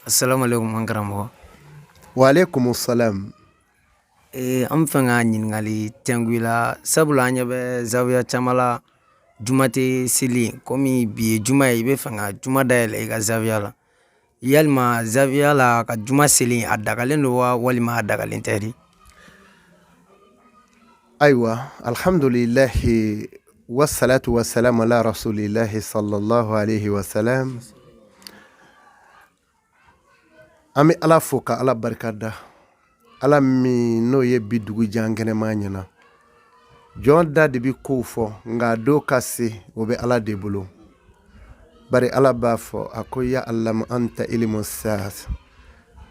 Assalamu alaikum an karamɔgɔ. Wa alaikum salam. An fɛn ka ɲininkali tɛnkun la sabula an ɲɛ bɛ zawiya caman la juma tɛ seli komi bi ye juma ye i bɛ fɛ ka juma dayɛlɛ i ka zawiya la yalima zawiya la ka juma seli a dagalen don wa walima a dagalen tɛ de? Ayiwa alhamdulillahi wassalatu wassalamu ala rasulillahi sallallahu alaihi wasallam. An bɛ Ala fo ka Ala barikada. Ala min n'o ye bi dugu jan kɛnɛma ɲɛna. Jɔn da de bi kow fɔ nka do ka se o bɛ Ala de bolo. Bari Ala b'a fɔ a ko ya alamu anta ilmu saas.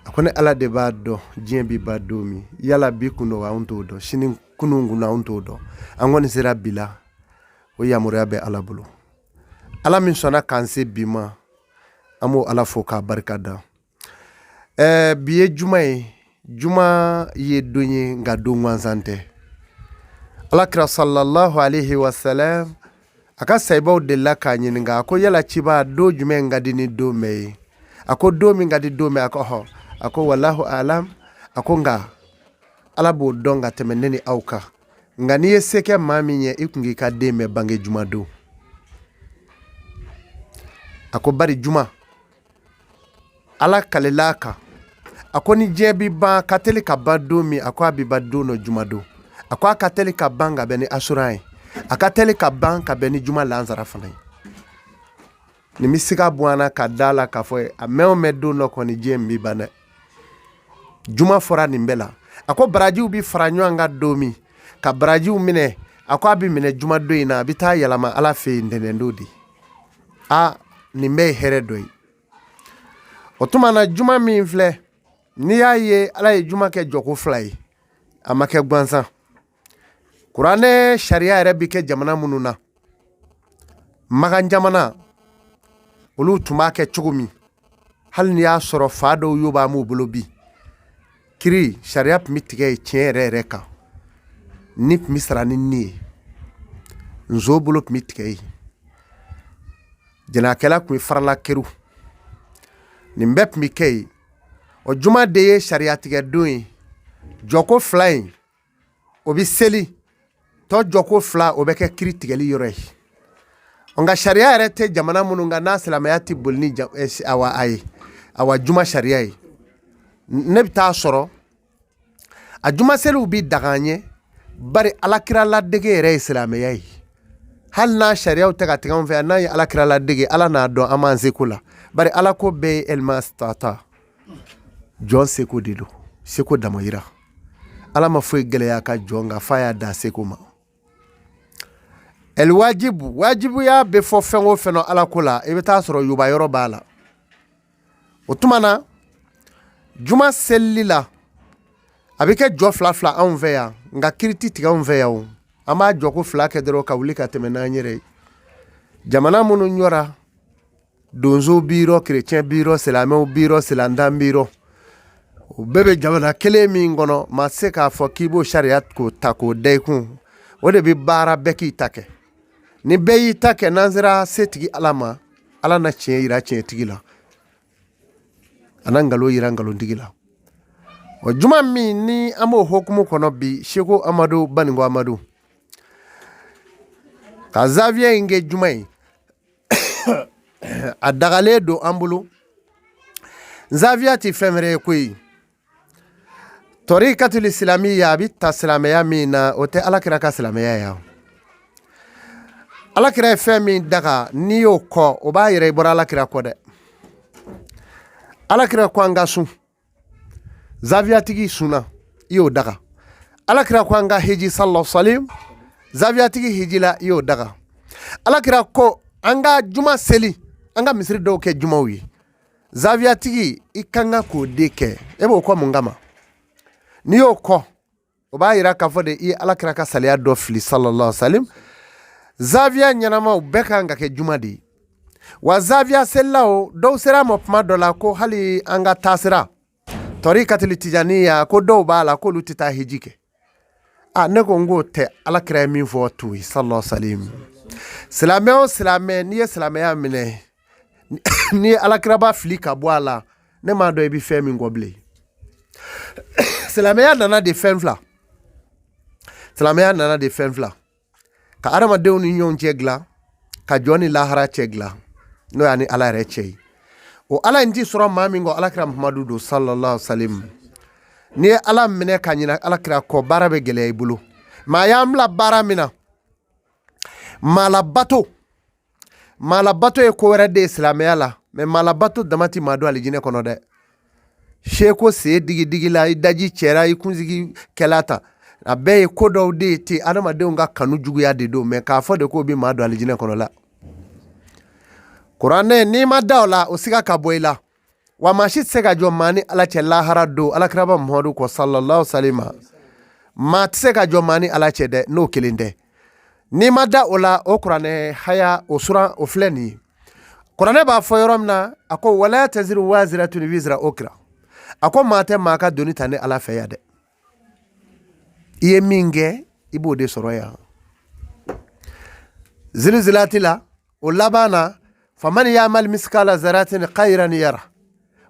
A ko ne Ala de b'a dɔn diɲɛ bi ba don min yala bi kun don anw t'o dɔn sini kunun kun anw t'o dɔn an kɔni sera bi la o yamaruya bɛ Ala bolo. Ala min sɔnna k'an se bi ma an b'o Ala fo k'a barikada. Bi ye juma ye. Juma ye don ye nka don gansan tɛ. Alakira sallallahu alaihi wasallam a ka sahibaw delila k'a ɲininka a ko yala ciba don jumɛn ka di ni don bɛɛ ye? A ko don min ka di don bɛɛ? A ko wallahu alam. A ko nka Ala b'o dɔn ka tɛmɛ ne ni aw kan. Nka n'i ye se kɛ maa min ye i kun k'i ka den bɛɛ bange juma don. A ko bari juma Ala kalel'a kan. A ko ni diɲɛ bi ban ka teli ka ban don min a ko a bi ban don dɔ juma don. A ko a ka teli ka ban ka bɛn ni asura ye. A ka teli ka ban ka bɛn ni juma lansara fana ye. Nin bɛ se ka bɔ an na ka da la k'a fɔ a mɛn o mɛn don dɔ kɔni diɲɛ in bi ban dɛ. Juma fɔra nin bɛɛ la. A ko barajiw bi fara ɲɔgɔn kan don min ka barajiw minɛ a ko a bi minɛ juma don in na a bi taa yɛlɛma Ala fɛ yen ntɛnɛn di. Nin bɛɛ ye hɛrɛ dɔ ye. O tuma na juma min filɛ n'i y'a ye Ala ye juma kɛ jɔko fila ye a ma kɛ gansan. Kuranɛ sariya yɛrɛ bi kɛ jamana minnu na Magan jamana olu tun b'a kɛ cogo min hali n'i y'a sɔrɔ fa dɔw y'o b'a m'u bolo bi kiri sariya tun bɛ tigɛ ye tiɲɛ yɛrɛ yɛrɛ kan ni tun bɛ sara ni nin ye nso bolo tun bɛ tigɛ ye jɛnɛkɛla tun bɛ farala kɛru nin bɛɛ tun bɛ kɛ ye. O juma de ye sariya tigɛ don ye jɔko fila in o bi seli tɔ jɔko fila o bɛ kɛ kiri tigɛli yɔrɔ ye. Nka sariya yɛrɛ tɛ jamana minnu kan n'a silamɛya tɛ boli ni awa juma sariya ye. Ne bɛ taa sɔrɔ a juma seliw bi daga an ye bari alakira ladege yɛrɛ ye silamɛya ye. Hali n'a sariyaw tɛ ka tigɛ anw fɛ yan n'a ye alakira ladege Ala n'a dɔn an m'an seko la bari Ala ko bɛɛ ye elmastata. Jɔn seko de don seko dama yira. Ala ma foyi gɛlɛya ka jɔn nka fa y'a da seko ma. Wajibuya bɛ fɔ fɛn o fɛn Ala ko la i bɛ taa sɔrɔ yuba yɔrɔ b'a la. O tuma na juma selili la a bɛ kɛ jɔ fila fila anw fɛ yan nka kiri tɛ tigɛ anw fɛ yan o. An b'a jɔko fila kɛ dɔrɔn ka wuli ka tɛmɛ n'an yɛrɛ ye. Jamana minnu ɲɔra donso b'i rɔ kerecɛn b'i rɔ silamɛw b'i rɔ silantan b'i rɔ. O bɛɛ bɛ jamana kelen min kɔnɔ maa se k'a fɔ k'i b'o sariya k'o ta k'o da i kun o de bɛ baara bɛɛ k'i ta kɛ. Ni bɛɛ y'i ta kɛ n'an sera setigi Ala ma Ala na tiɲɛ yira tiɲɛtigi la a na nkalon yira nkalonitigi la. O juma min ni an b'o hokumu kɔnɔ bi Seko Amadu Baninko Amadu ka zawiya in kɛ juma ye a dagalen don an bolo. Zawiya tɛ fɛn wɛrɛ ye koyi. Torikatul Islamiyya a bɛ ta silamɛya min na o tɛ Alakira ka silamɛya ye. Alakira ye fɛn min daga n'i y'o kɔ o b'a yɛrɛ i bɔra Alakira kɔ dɛ. Alakira ko an ka sun zawiyatigi sunna i y'o daga. Alakira ko an ka hiji sallallahu alaihi wasallam zawiyatigi hijila i y'o daga. Alakira ko an ka juma seli an ka misiri dɔw kɛ jumaw ye zawiyatigi i kan ka k'o de kɛ e b'o kɔ mun kama? N'i y'o kɔ o b'a yira k'a fɔ de i ye Alakira ka saliya dɔ fili sallallahu alaihi wasallam. Zawiya ɲɛnamaw bɛɛ kan ka kɛ juma de ye. Wa zawiya selilaw dɔw sera ma tuma dɔ la ko hali an ka taasira Torikatul Tijaniya ko dɔw b'a la k'olu tɛ taa hiji kɛ. Ne ko n k'o tɛ Alakira ye min fɔ to ye sallallahu alaihi wasallam. Silamɛ o silamɛ n'i ye silamɛya minɛ n'i ye Alakiraba fili ka bɔ a la ne m'a dɔn i bi fɛn min kɔ bilen silamɛya nana de fɛn fila silamɛya nana de fɛn fila ka adamadenw ni ɲɔgɔn cɛ dilan ka jɔn ni lahara cɛ dilan n'o y'a ni ala yɛrɛ cɛ ye o ala in ti sɔrɔ maa min kɔ alakira muhamadu don sallallahu alaihi wasallam ni ye ala minɛ ka ɲina alakira kɔ baara bɛ gɛlɛya i bolo maa y'an bila baara min na maalabato ye ko wɛrɛ de ye silamɛya la mais maalabato dama ti maa don alijinɛ kɔnɔ dɛ seko sen digi la i daji cɛra i kunsigi kɛla ta a bɛɛ ye ko dɔw de ye ten adamadenw ka kanu juguya de don mais k'a fɔ de k'o bi maa don alijinɛ kɔnɔ la kuranɛ n'i ma da o la o siga ka bɔ i la wa maa si tɛ se ka jɔ maa ni ala cɛ lahara don alakiraba muhamadu kɔ sallallahu alaihi wasallam maa tɛ se ka jɔ maa ni ala cɛ dɛ n'o kelen tɛ n'i ma da o la o kuranɛ haya o suran o filɛ nin ye kuranɛ b'a fɔ yɔrɔ min na a ko wala taziru waziratun wizra okra a ko maa tɛ maa ka doni ta ni ala fɛ yan dɛ i ye min kɛ i b'o de sɔrɔ yan zilzilati la o laban na faman ya'mal miskala zaratin khayran yara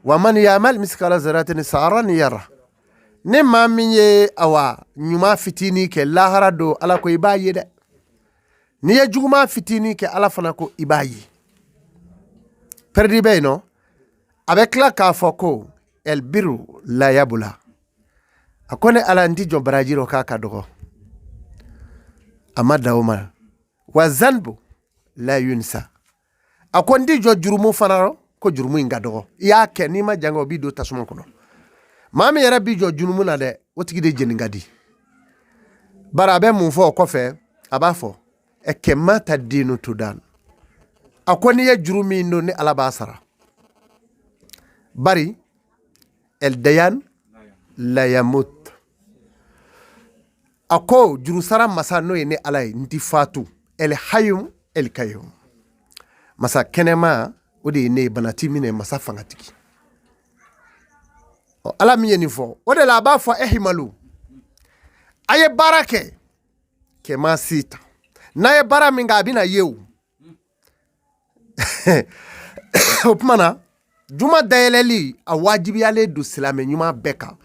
wa man ya'mal miskala zaratin sa'ran yara ne maa min ye awa ɲuman fitini kɛ lahara don ala ko i b'a ye dɛ n'i ye juguman fitini kɛ ala fana ko i b'a ye perdi bɛ yen nɔ a bɛ tila k'a fɔ ko elbiru la yabula a ko ne ala n ti jɔ baraji rɔ k'a ka dɔgɔ a ma da o ma wa zanbu la yunsa a ko n ti jɔ jurumu fana rɔ ko jurumu in ka dɔgɔ i y'a kɛ n'i ma jan kɛ o b'i don tasuma kɔnɔ maa min yɛrɛ b'i jɔ jurumu na dɛ o tigi de jeni ka di bari a bɛ mun fɔ o kɔfɛ a b'a fɔ kɛmɛ ta dinu tudan a ko n'i ye juru min don ni ala b'a sara bari el dayan la yamut a ko juru sara masa n'o ye ni ala ye n ti fatu el hayyum el kayyum masa kɛnɛma o de ye ne ye bana ti minɛ masa fangatigi ala min ye nin fɔ o de la a b'a fɔ ehimalu a ye baara kɛ kɛmɛ sita n'a ye baara min kɛ a bɛna ye o o tuma na juma dayɛlɛli a wajibiyalen don silamɛ ɲuman bɛɛ kan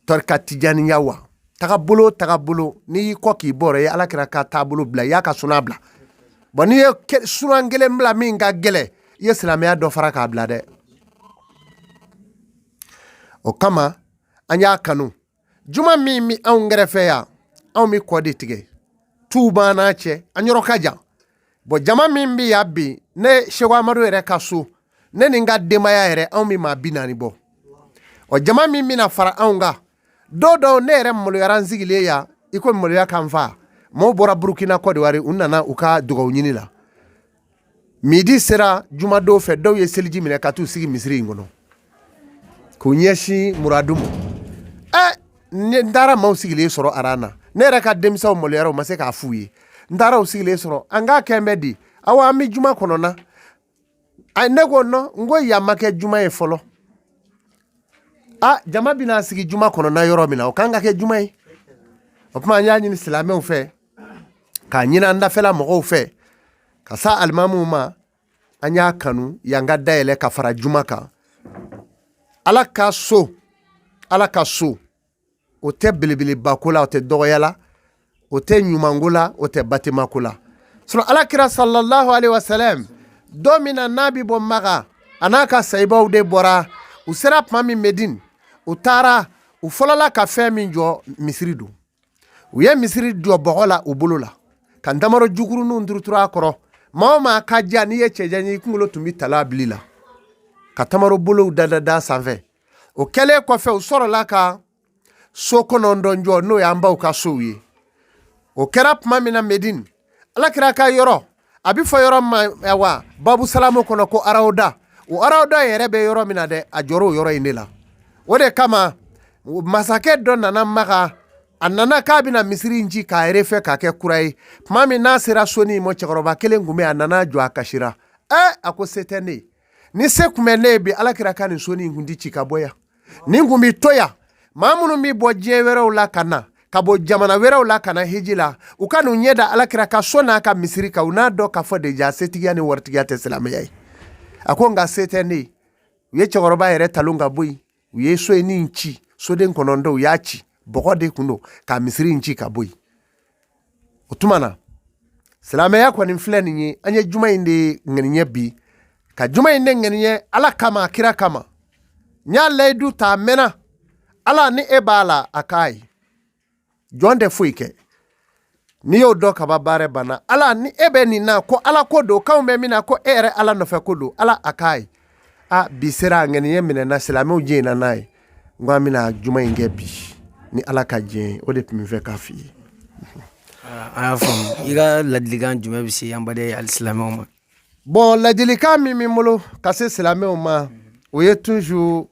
tɔrika tijaniya wa tagabolo n'i y'i kɔ k'i bɔra ye alakira ka taabolo bila i y'a ka suna bila bon n'i ye sunan kelen bila min ka gɛlɛ i ye silamɛya dɔ fara k'a bila dɛ o kama an y'a kanu juma min mi anw kɛrɛfɛ yan anw mi kɔ de tigɛ tuuba n'a cɛ an yɔrɔ ka jan bon jama min bi yan bi ne Seku Amadu yɛrɛ ka so ne ni n ka denbaya yɛrɛ anw mi maa 40 bɔ o jama min bɛna fara anw kan dɔw ne yɛrɛ maloyara n sigilen yan i ko maloya kan fa maaw bɔra Burukina Côte d'Ivoire u nana u ka dugawu ɲini la midi sera jumadon fɛ dɔw ye seliji minɛ ka t'u sigi misiri in kɔnɔ k'u ɲɛsin muradu ma n taara maaw sigilen sɔrɔ aran na ne yɛrɛ ka denmisɛnw maloyara u ma se k'a f'u ye n taara u sigilen sɔrɔ an k'a kɛ bɛ di awa an bɛ juma kɔnɔna ne ko non n ko yan ma kɛ juma ye fɔlɔ jama bɛna sigi juma kɔnɔna yɔrɔ min na o kan ka kɛ juma ye o tuma an y'a ɲini silamɛw fɛ k'a ɲini an dafɛla mɔgɔw fɛ ka sa alimamuw ma an y'a kanu yan ka dayɛlɛ ka fara juma kan ala ka so o tɛ belebeleba ko la o tɛ dɔgɔya la o tɛ ɲumanko la o tɛ batemako la sɔrɔ alakira sallallahu alaihi wasallam don min na n'a bɛ bɔ Maka a n'a ka sahibaw de bɔra u sera tuma min Medine u taara u fɔlɔla ka fɛn min jɔ misiri don u ye misiri jɔ bɔgɔ la u bolo la ka ntamaro jukuruninw turuturu a kɔrɔ maa o maa ka diya n'i ye cɛjan ye i kunkolo tun bɛ tala bili la ka tamaro bolow da sanfɛ o kɛlen kɔfɛ u sɔrɔla ka so kɔnɔntɔn jɔ n'o y'an baw ka sow ye o kɛra tuma min na Medine alakira ka yɔrɔ a bɛ fɔ yɔrɔ ma wa babu salamu kɔnɔ ko arawuda o arawuda yɛrɛ bɛ yɔrɔ min na dɛ a jɔra o yɔrɔ in de la o de kama masakɛ dɔ nana Maka a nana k'a bɛna misiri in ci k'a yɛrɛ fɛ k'a kɛ kura ye tuma min n'a sera soni ma cɛkɔrɔba kelen tun bɛ a nana jɔ a kasira a ko se tɛ ne ye ni se tun bɛ ne ye bi alakira ka nin soni in tun tɛ ci ka bɔ yan nin tun bɛ to yan maa minnu bɛ bɔ diɲɛ wɛrɛw la ka na ka bɔ jamana wɛrɛw la ka na hiji la u ka n'u ɲɛ da alakira ka so n'a ka misiri kan u n'a dɔn k'a fɔ deja setigiya ni waritigiya tɛ silamɛya ye a ko nka se tɛ ne ye u ye cɛkɔrɔba yɛrɛ talon ka bɔ yen u ye soɲɛni ci soden kɔnɔntɔn u y'a ci bɔgɔ de kun don ka misiri in ci ka bɔ yen o tuma na silamɛya kɔni filɛ nin ye an ye juma in de ŋaniɲɛ bi ka juma in de ŋaniɲɛ ala kama kira kama n y'a layidu ta mɛnna ala ni e b'a la a k'a ye jɔn tɛ foyi kɛ n'i y'o dɔn kaba baara banna ala ni e bɛ nin na ko ala ko don k'anw bɛ min na ko e yɛrɛ ala nɔfɛ ko don ala a k'a ye bi sera a ŋaniɲɛ minɛna silamɛw jɛnna n'a ye n ko an bɛna juma in kɛ bi ni ala ka diɲɛ o de tun bɛ fɛ k'a f'i ye. an y'a faamu i ka ladilikan jumɛn bɛ se an baden alisilamɛw ma. Bon ladilikan min bɛ n bolo ka se silamɛw ma o ye toujours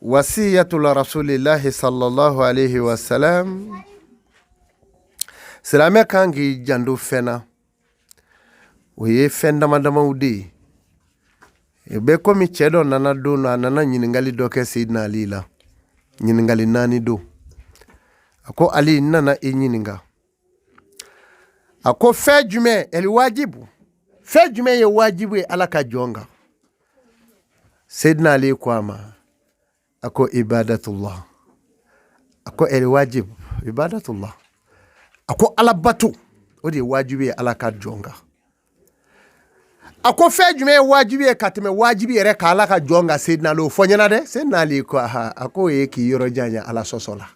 wasiyatul rasulillahi sallallahu alayhi wa sallam. Silamɛ kan k'i janto fɛn na o ye fɛn damadamaw de ye. E bɛ komi cɛ dɔ nana don a nana ɲininkali dɔ kɛ Seydina Ali la ɲininkali 4 don a ko Ali n nana e ɲininka a ko fɛn jumɛn el wajibu fɛn jumɛn ye wajibu ye ala ka jɔn kan Seydina Ali ko a ma a ko ibadatullah a ko el wajibu ibadatullah a ko ala bato o de ye wajibu ye ala ka jɔn kan a ko fɛn jumɛn ye wajibi ye ka tɛmɛ wajibi yɛrɛ ka ala ka jɔn kan Seydina Ali o fɔ ɲɛna dɛ Seydina Ali ko a ko o ye k'i yɔrɔ janya ala sɔsɔ la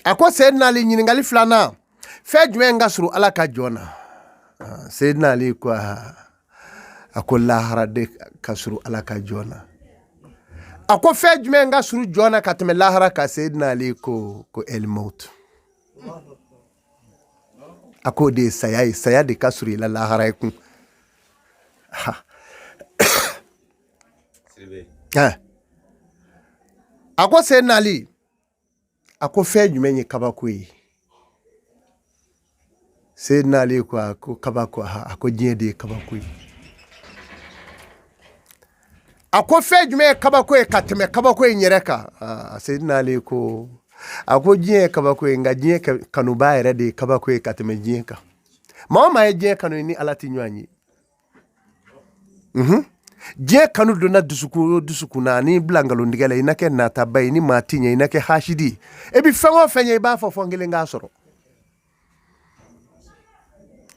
a ko Seydina Ali ɲininkali 2nan fɛn jumɛn ka surun ala ka jɔn na Seydina Ali ko a ko lahara de ka surun ala ka jɔn na a ko fɛn jumɛn ka surun jɔn na ka tɛmɛ lahara ka Seydina Ali ko el maut a ko de saya ye saya de ka surun ila lahara ye kun a ko Seydina Ali a ko fɛn jumɛn ye kabako ye Seydina Ali ko a ko kabako a ko diɲɛ de ye kabako ye a ko fɛn jumɛn ye kabako ye ka tɛmɛ kabako in yɛrɛ kan Seydina Ali ko a ko diɲɛ ye kabako ye nka diɲɛ kanuba yɛrɛ de ye kabako ye ka tɛmɛ diɲɛ kan maa o maa ye diɲɛ kanu ni ala tɛ ɲɔgɔn ye diɲɛ kanu donna dusukun na ni bila nkalontigɛ la i na kɛ nataba ye ni maa ti ɲɛ i na kɛ hasidi e bi fɛn o fɛn ye i b'a fɔ n kelen k'a sɔrɔ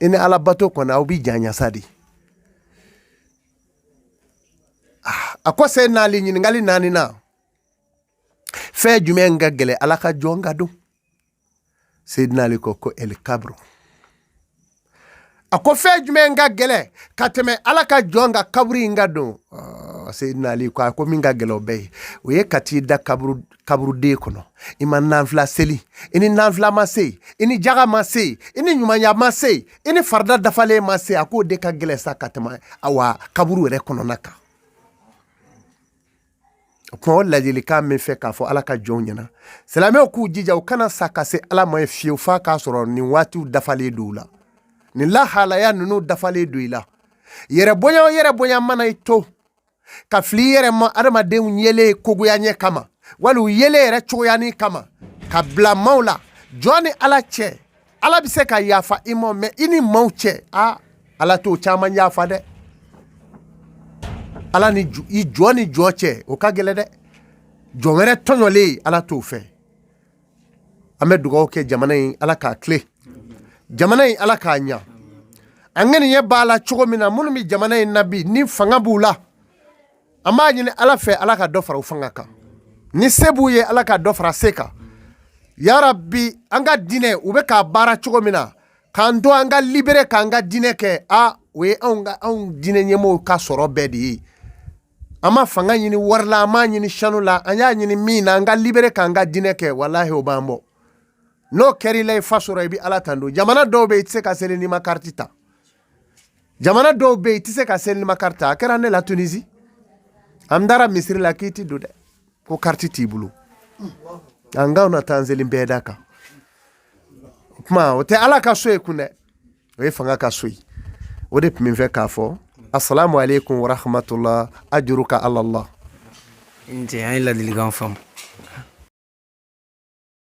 i ni ala bato kɔnɔ aw bi janyasa de a ko Seydina Ali ɲininkali 4 na fɛn jumɛn ka gɛlɛ ala ka jɔn ka don Seydina Ali ko el kabru a ko fɛn jumɛn ka gɛlɛ ka tɛmɛ ala ka jɔn ka kaburu in ka don Seydina Ali ko a ko min ka gɛlɛ o bɛɛ ye o ye ka t'i da kaburuden kɔnɔ i ma nanfila seli i ni nanfila ma se i ni jaga ma se i ni ɲumanya ma se i ni farida dafalen ma se a k'o de ka gɛlɛ sa ka tɛmɛ awa kaburu yɛrɛ kɔnɔna kan o kuma o ladilikan min fɛ k'a fɔ ala ka jɔnw ɲɛna silamɛw k'u jija u kana sa ka se ala ma ye fiyewu f'a k'a sɔrɔ nin waatiw dafalen don u la nin lahalaya ninnu dafalen don i la yɛrɛ bonya mana i to ka fili yɛrɛ ma adamadenw yele kogoya ɲɛ kama wali u yele yɛrɛ cogoyani kama ka bila maaw la jɔn ni ala cɛ ala bɛ se ka yafa i ma mɛ i ni maaw cɛ ala t'o caman yafa dɛ ala ni i jɔn ni jɔn cɛ o ka gɛlɛ dɛ jɔn wɛrɛ tɔɲɔlen ala t'o fɛ an bɛ dugawu kɛ jamana in ala k'a tile jamana in ala k'a ɲa an ŋaniɲɛ b'a la cogo min na minnu bɛ jamana in na bi ni fanga b'u la an b'a ɲini ala fɛ ala ka dɔ fara u fanga kan ni se b'u ye ala ka dɔ fara se kan yarabi an ka diinɛ u bɛ k'a baara cogo min na k'an to an ka libere k'an ka diinɛ kɛ o ye anw diinɛ ɲɛmɔgɔw ka sɔrɔ bɛɛ de ye an ma fanga ɲini wari la an m'a ɲini sanu la an y'a ɲini min na an ka libere k'an ka diinɛ kɛ walahi o b'an bɔ n'o kɛra i la i fa sɔrɔ i bɛ ala tan don jamana dɔw bɛ yen i tɛ se ka seli n'i ma kariti ta jamana dɔw bɛ yen i tɛ se ka seli n'i ma kariti ta a kɛra ne la Tunisie an taara misiri la k'i ti don dɛ ko kariti t'i bolo an ka na taa n seli bɛɛ da kan o tuma o tɛ ala ka so ye kun dɛ o ye fanga ka so ye o de tun bɛ fɛ k'a fɔ assalamu alaikum wa rahmatullah ajuru ka Allah n cɛ an ye ladilikan faamu